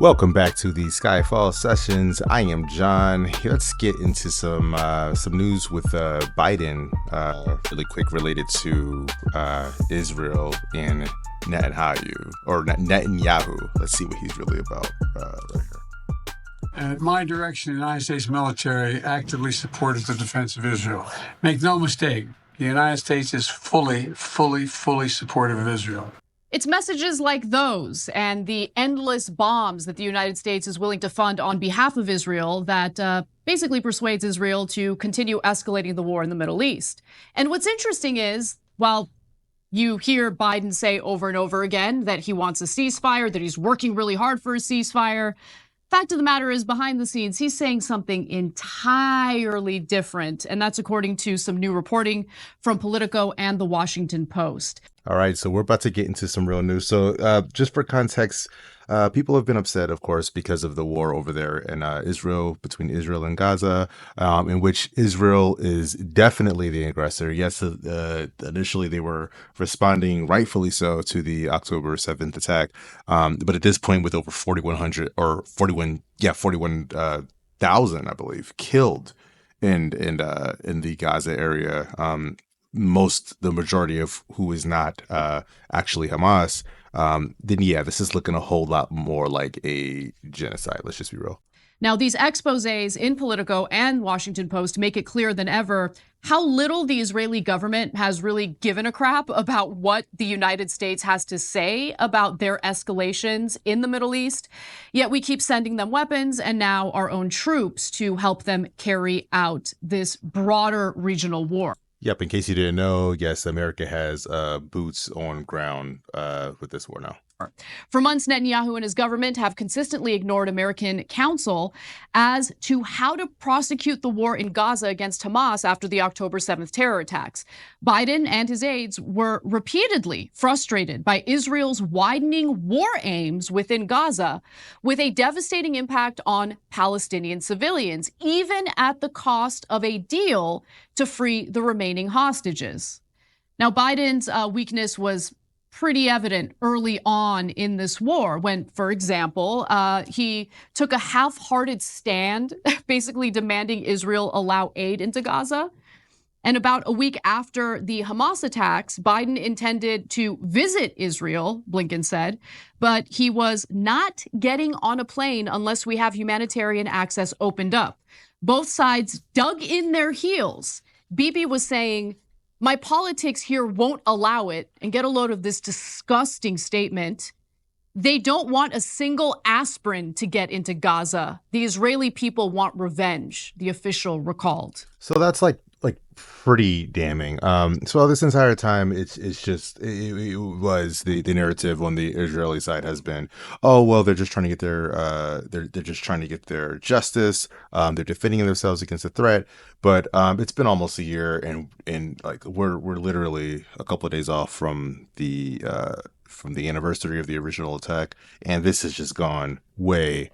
Welcome back to the Skyfall Sessions. I am John. Let's get into some news with Biden, really quick, related to Israel and Netanyahu. Let's see what he's really about right here. At my direction, the United States military actively supported the defense of Israel. Make no mistake, the United States is fully supportive of Israel. It's messages like those and the endless bombs that the United States is willing to fund on behalf of Israel that basically persuades Israel to continue escalating the war in the Middle East. And what's interesting is, while you hear Biden say over and over again that he wants a ceasefire, that he's working really hard for a ceasefire, fact of the matter is, behind the scenes, he's saying something entirely different. And that's according to some new reporting from Politico and the Washington Post. All right, so we're about to get into some real news. So just for context, people have been upset, of course, because of the war over there in Israel, between Israel and Gaza, in which Israel is definitely the aggressor. Yes, initially they were responding, rightfully so, to the October 7th attack. But at this point, with over 41,000, I believe, killed in the Gaza area, the majority of who is not actually Hamas, then yeah, this is looking a whole lot more like a genocide. Let's just be real. Now, these exposés in Politico and Washington Post make it clear than ever how little the Israeli government has really given a crap about what the United States has to say about their escalations in the Middle East. Yet we keep sending them weapons and now our own troops to help them carry out this broader regional war. Yep, in case you didn't know, yes, America has boots on ground with this war now. For months, Netanyahu and his government have consistently ignored American counsel as to how to prosecute the war in Gaza against Hamas after the October 7th terror attacks. Biden and his aides were repeatedly frustrated by Israel's widening war aims within Gaza, with a devastating impact on Palestinian civilians, even at the cost of a deal to free the remaining hostages. Now, Biden's weakness was pretty evident early on in this war when, for example, he took a half-hearted stand, basically demanding Israel allow aid into Gaza. And about a week after the Hamas attacks, Biden intended to visit Israel, Blinken said, but he was not getting on a plane unless we have humanitarian access opened up. Both sides dug in their heels. Bibi was saying, "My politics here won't allow it," and get a load of this disgusting statement. They don't want a single aspirin to get into Gaza. The Israeli people want revenge, the official recalled. So that's like pretty damning. So this entire time, it was the narrative on the Israeli side has been, oh well, they're just trying to get their they're just trying to get their justice. They're defending themselves against a threat. But it's been almost a year, and like we're literally a couple of days off from the anniversary of the original attack, and this has just gone way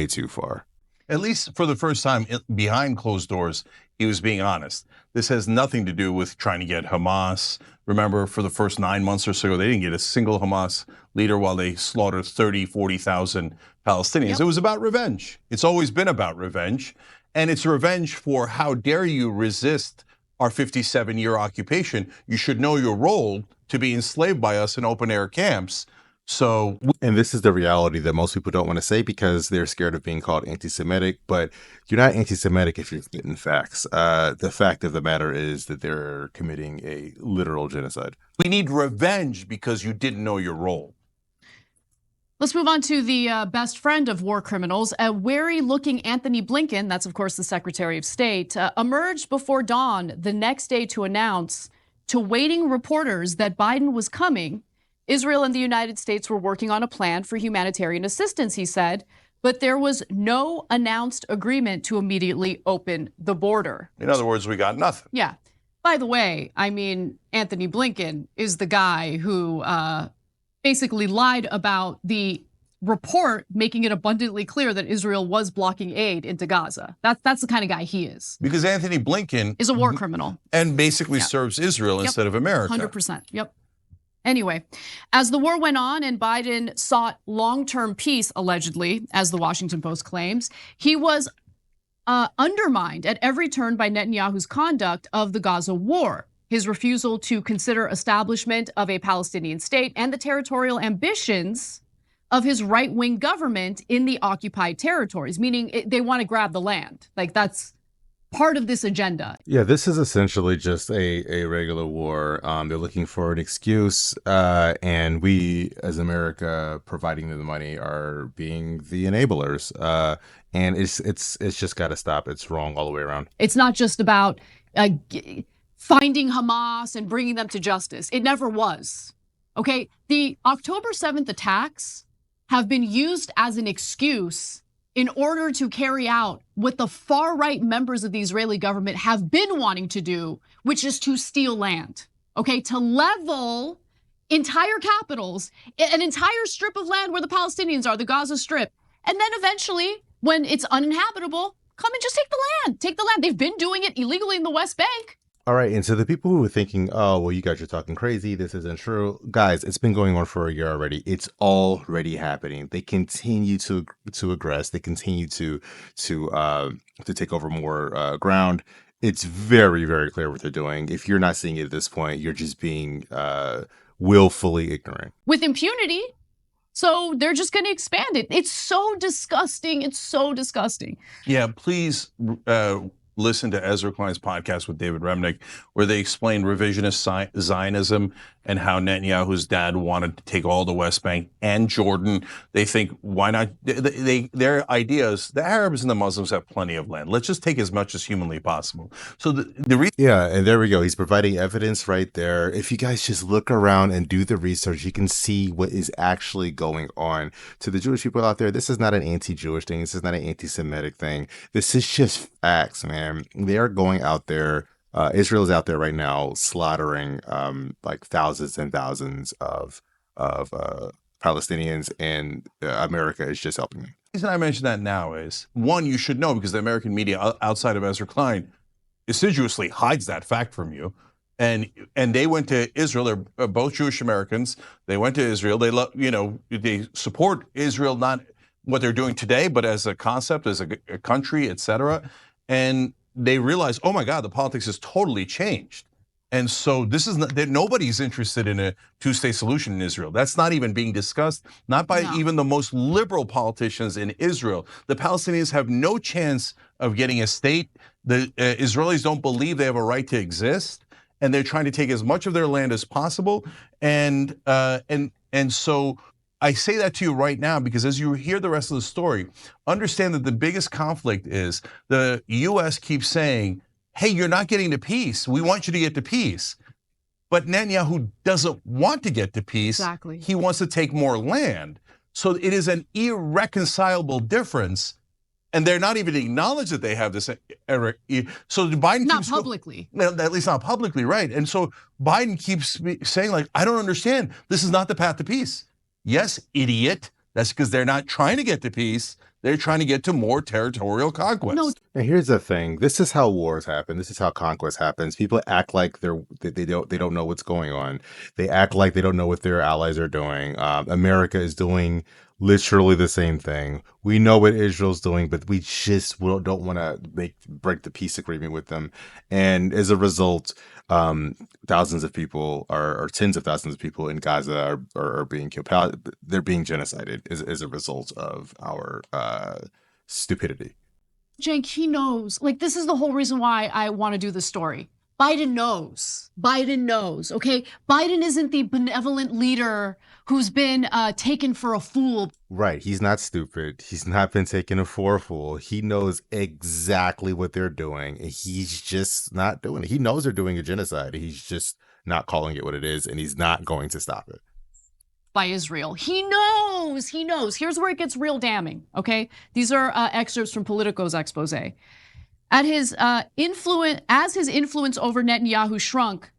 too far. At least for the first time behind closed doors, he was being honest. This has nothing to do with trying to get Hamas. Remember, for the first 9 months or so, they didn't get a single Hamas leader while they slaughtered 40,000 Palestinians. Yep. It was about revenge. It's always been about revenge. And it's revenge for how dare you resist our 57-year occupation. You should know your role to be enslaved by us in open-air camps. So, and this is the reality that most people don't want to say because they're scared of being called anti-Semitic, but you're not anti-Semitic if you're getting facts. The fact of the matter is that they're committing a literal genocide. We need revenge because you didn't know your role. Let's move on to the best friend of war criminals. A wary-looking Anthony Blinken, that's of course the Secretary of State, emerged before dawn the next day to announce to waiting reporters that Biden was coming. Israel and the United States were working on a plan for humanitarian assistance, he said, but there was no announced agreement to immediately open the border. In other words, we got nothing. Yeah. By the way, I mean, Anthony Blinken is the guy who basically lied about the report, making it abundantly clear that Israel was blocking aid into Gaza. That's the kind of guy he is. Because Anthony Blinken is a war criminal. And basically serves Israel instead of America. 100%. Yep. Anyway, as the war went on and Biden sought long-term peace, allegedly, as the Washington Post claims, he was undermined at every turn by Netanyahu's conduct of the Gaza war, his refusal to consider establishment of a Palestinian state, and the territorial ambitions of his right-wing government in the occupied territories, meaning they want to grab the land. Like, that's part of this agenda. Yeah, this is essentially just a regular war. They're looking for an excuse, and we, as America, providing them the money, are being the enablers. And it's just got to stop. It's wrong all the way around. It's not just about finding Hamas and bringing them to justice. It never was. Okay, the October 7th attacks have been used as an excuse in order to carry out what the far-right members of the Israeli government have been wanting to do, which is to steal land, okay? To level entire capitals, an entire strip of land where the Palestinians are, the Gaza Strip. And then eventually, when it's uninhabitable, come and just take the land. Take the land. They've been doing it illegally in the West Bank. All right, and so the people who are thinking, oh, well, you guys are talking crazy, this isn't true. Guys, it's been going on for a year already. It's already happening. They continue to aggress. They continue to take over more ground. It's very, very clear what they're doing. If you're not seeing it at this point, you're just being willfully ignorant. With impunity. So they're just going to expand it. It's so disgusting. It's so disgusting. Yeah, please listen to Ezra Klein's podcast with David Remnick, where they explain revisionist Zionism and how Netanyahu's dad wanted to take all the West Bank and Jordan. They think, why not? Their ideas, the Arabs and the Muslims have plenty of land. Let's just take as much as humanly possible. So the reason. Yeah, and there we go. He's providing evidence right there. If you guys just look around and do the research, you can see what is actually going on. To the Jewish people out there, this is not an anti-Jewish thing. This is not an anti-Semitic thing. This is just facts, man. They are going out there. Israel is out there right now slaughtering like thousands and thousands of Palestinians, and America is just helping them. The reason I mention that now is, one, you should know, because the American media outside of Ezra Klein assiduously hides that fact from you. And they went to Israel. They're both Jewish Americans. They went to Israel. They support Israel, not what they're doing today, but as a concept, as a country, et cetera. And they realize, oh my God, the politics has totally changed. And so this is nobody's interested in a two-state solution in Israel. That's not even being discussed, not by even the most liberal politicians in Israel. The Palestinians have no chance of getting a state. The Israelis don't believe they have a right to exist, and they're trying to take as much of their land as possible. And so I say that to you right now because as you hear the rest of the story, understand that the biggest conflict is the US keeps saying, hey, you're not getting to peace. We want you to get to peace. But Netanyahu doesn't want to get to peace. Exactly. He wants to take more land. So it is an irreconcilable difference. And they're not even acknowledged that they have this. So Biden not keeps publicly. At least not publicly, right? And so Biden keeps saying, like, I don't understand. This is not the path to peace. Yes, idiot. That's because they're not trying to get to peace. They're trying to get to more territorial conquest. No. And here's the thing: this is how wars happen. This is how conquest happens. People act like they don't know what's going on. They act like they don't know what their allies are doing. America is doing literally the same thing. We know what Israel's doing, but we just don't want to break the peace agreement with them. And as a result, thousands of people or tens of thousands of people in Gaza are being killed. They're being genocided as a result of our stupidity. Jake, he knows. Like, this is the whole reason why I want to do this story. Biden knows. Biden knows, okay? Biden isn't the benevolent leader who's been taken for a fool. Right. He's not stupid. He's not been taken for a fool. He knows exactly what they're doing, and he's just not doing it. He knows they're doing a genocide. He's just not calling it what it is, and he's not going to stop it. By Israel. He knows. He knows. Here's where it gets real damning, okay? These are excerpts from Politico's expose. As his influence over Netanyahu shrunk,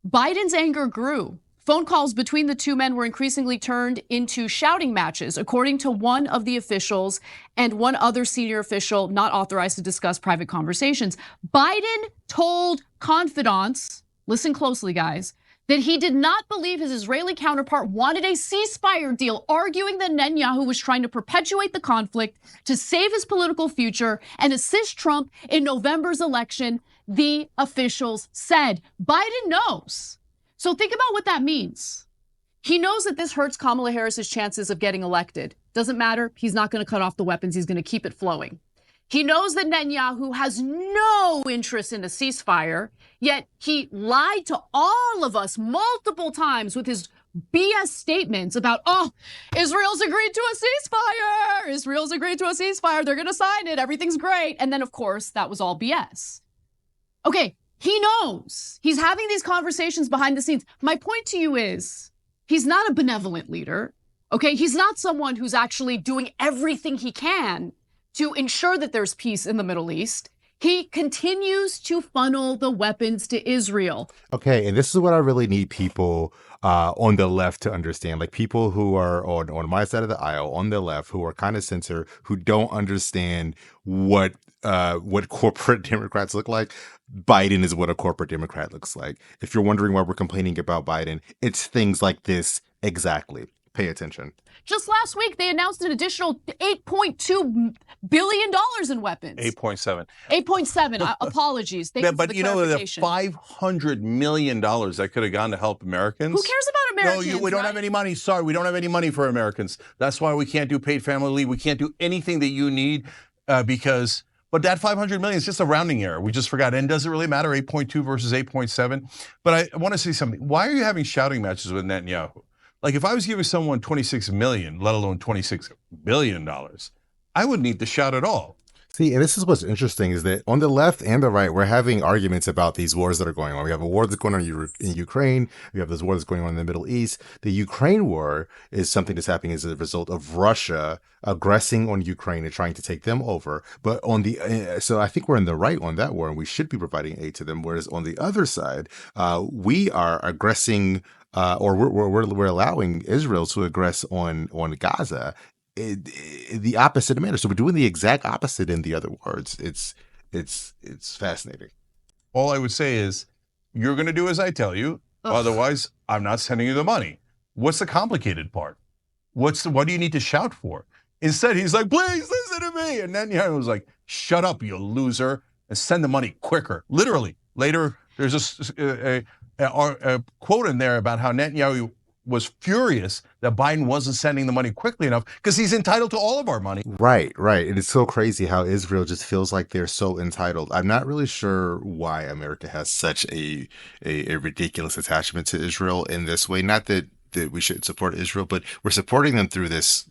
Biden's anger grew. Phone calls between the two men were increasingly turned into shouting matches, according to one of the officials and one other senior official not authorized to discuss private conversations. Biden told confidants, listen closely, guys, that he did not believe his Israeli counterpart wanted a ceasefire deal, arguing that Netanyahu was trying to perpetuate the conflict to save his political future and assist Trump in November's election, the officials said. Biden knows. So think about what that means. He knows that this hurts Kamala Harris's chances of getting elected. Doesn't matter. He's not going to cut off the weapons. He's going to keep it flowing. He knows that Netanyahu has no interest in a ceasefire, yet he lied to all of us multiple times with his BS statements about, oh, Israel's agreed to a ceasefire. Israel's agreed to a ceasefire. They're going to sign it. Everything's great. And then, of course, that was all BS. Okay, he knows. He's having these conversations behind the scenes. My point to you is, he's not a benevolent leader. Okay, he's not someone who's actually doing everything he can to ensure that there's peace in the Middle East. He continues to funnel the weapons to Israel. Okay, and this is what I really need people on the left to understand, like people who are on my side of the aisle, on the left, who are kind of censor, who don't understand what corporate Democrats look like. Biden is what a corporate Democrat looks like. If you're wondering why we're complaining about Biden, it's things like this exactly. Pay attention. Just last week, they announced an additional $8.2 billion in weapons. 8.7. 8.7. Apologies. Thank you for But the you know, the clarification. $500 million that could have gone to help Americans. Who cares about Americans? No, we don't right? have any money. Sorry, we don't have any money for Americans. That's why we can't do paid family leave. We can't do anything that you need because. But that 500 million is just a rounding error. We just forgot. And does it really matter 8.2 versus 8.7? But I want to say something. Why are you having shouting matches with Netanyahu? Like if I was giving someone 26 million, let alone $26 billion, I wouldn't need to shout at all. See, and this is what's interesting is that on the left and the right, we're having arguments about these wars that are going on. We have a war that's going on in Ukraine. We have this war that's going on in the Middle East. The Ukraine war is something that's happening as a result of Russia aggressing on Ukraine and trying to take them over. But on the so I think we're in the right on that war, and we should be providing aid to them. Whereas on the other side, we are aggressing. Or we're allowing Israel to aggress on Gaza. The opposite manner. So we're doing the exact opposite in the other words. It's fascinating. All I would say is, you're going to do as I tell you. Ugh. Otherwise, I'm not sending you the money. What's the complicated part? What do you need to shout for? Instead, he's like, please listen to me. And then Netanyahu was like, shut up, you loser, and send the money quicker. Literally. Later, there's a quote in there about how Netanyahu was furious that Biden wasn't sending the money quickly enough because he's entitled to all of our money. Right. And it's so crazy how Israel just feels like they're so entitled. I'm not really sure why America has such a ridiculous attachment to Israel in this way. Not that we shouldn't support Israel, but we're supporting them through this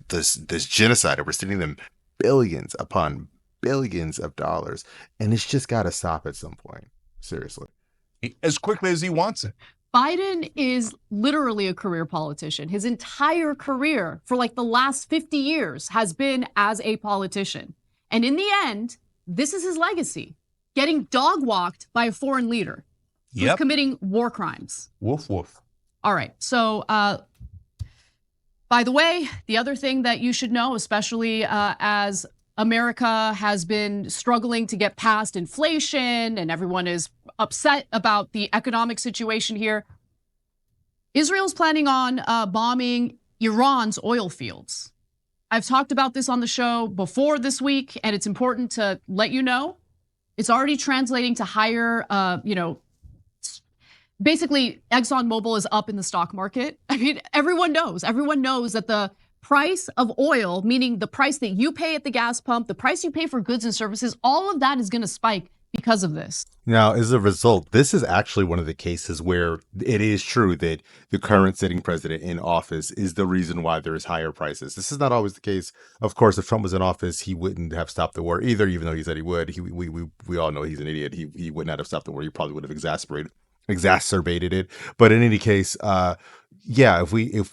genocide, and we're sending them billions upon billions of dollars, and it's just got to stop at some point. Seriously. As quickly as he wants it. Biden is literally a career politician. His entire career for like the last 50 years has been as a politician. And in the end, this is his legacy, getting dog walked by a foreign leader who's committing war crimes. Woof, woof. All right. So, by the way, the other thing that you should know, especially as America has been struggling to get past inflation and everyone is upset about the economic situation here, Israel's planning on bombing Iran's oil fields. I've talked about this on the show before this week, and it's important to let you know. It's already translating to higher, basically ExxonMobil is up in the stock market. I mean, everyone knows that the price of oil, meaning the price that you pay at the gas pump, the price you pay for goods and services, all of that is going to spike because of this. Now, as a result, this is actually one of the cases where it is true that the current sitting president in office is the reason why there's higher prices. This is not always the case. Of course, if Trump was in office, he wouldn't have stopped the war either, even though he said he would. We all know he's an idiot. He would not have stopped the war. He probably would have exacerbated it. But in any case, yeah, if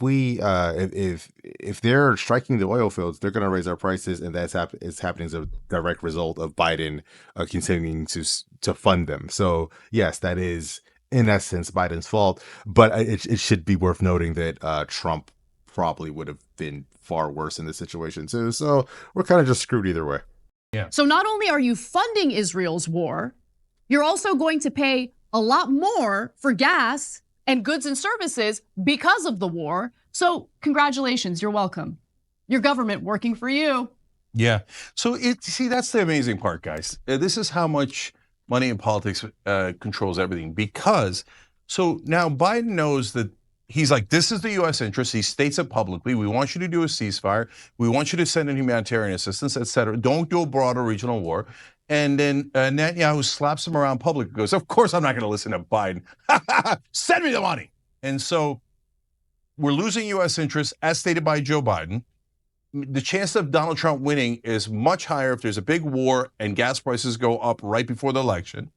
they're striking the oil fields, they're going to raise our prices, and it's happening as a direct result of Biden continuing to fund them. So yes, that is in essence Biden's fault, but it should be worth noting that Trump probably would have been far worse in this situation too. So we're kind of just screwed either way. Yeah. So not only are you funding Israel's war, you're also going to pay a lot more for gas and goods and services because of the war. So congratulations, you're welcome. Your government working for you. Yeah. So see, that's the amazing part, guys. This is how much money and politics controls everything. Because so now Biden knows that he's like, this is the U.S. interest. He states it publicly. We want you to do a ceasefire. We want you to send in humanitarian assistance, et cetera. Don't do a broader regional war. And then Netanyahu slaps him around public and goes, of course I'm not going to listen to Biden. Send me the money. And so we're losing U.S. interests, as stated by Joe Biden. The chance of Donald Trump winning is much higher if there's a big war and gas prices go up right before the election.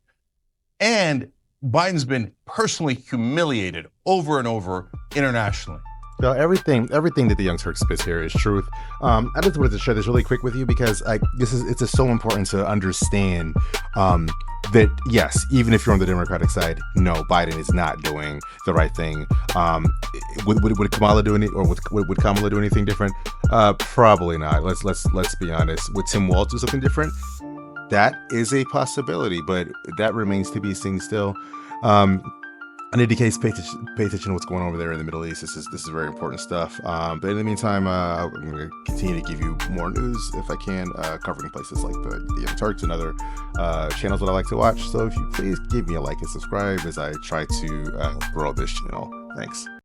And Biden's been personally humiliated over and over internationally. So everything that the Young Turk spits here is truth. I just wanted to share this really quick with you because it's just so important to understand that yes, even if you're on the Democratic side, no, Biden is not doing the right thing. Would Kamala do any, or would Kamala do anything different? Probably not. Let's be honest. Would Tim Walz do something different? That is a possibility, but that remains to be seen still. In any case, pay attention to what's going on over there in the Middle East. This is very important stuff. But in the meantime, I'm going to continue to give you more news if I can, covering places like the Young Turks and other channels that I like to watch. So if you please give me a like and subscribe as I try to grow this channel. Thanks.